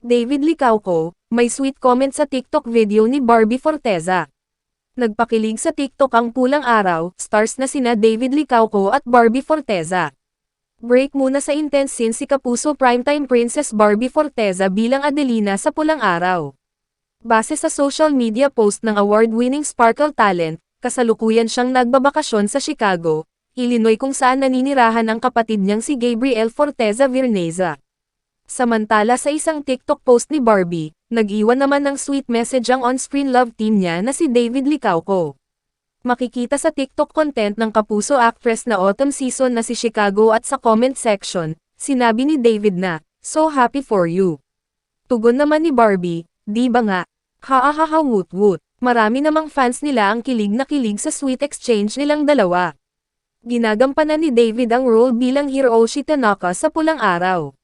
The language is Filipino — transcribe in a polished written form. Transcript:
David Licauco, may sweet comment sa TikTok video ni Barbie Forteza. Nagpakilig sa TikTok ang pulang araw, stars na sina David Licauco at Barbie Forteza. Break muna sa intense scene si Kapuso primetime princess Barbie Forteza bilang Adelina sa pulang araw. Base sa social media post ng award-winning Sparkle Talent, kasalukuyan siyang nagbabakasyon sa Chicago, Illinois kung saan naninirahan ang kapatid niyang si Gabriel Forteza Virneza. Samantala sa isang TikTok post ni Barbie, nag-iwan naman ng sweet message ang on-screen love team niya na si David Licauco. Makikita sa TikTok content ng Kapuso actress na autumn season na si Chicago at sa comment section, sinabi ni David na, "So happy for you." Tugon naman ni Barbie, "Di ba nga? Ha woot woot." Marami namang fans nila ang kilig na kilig sa sweet exchange nilang dalawa. Ginagampanan ni David ang role bilang Hiroshi Tanaka sa pulang araw.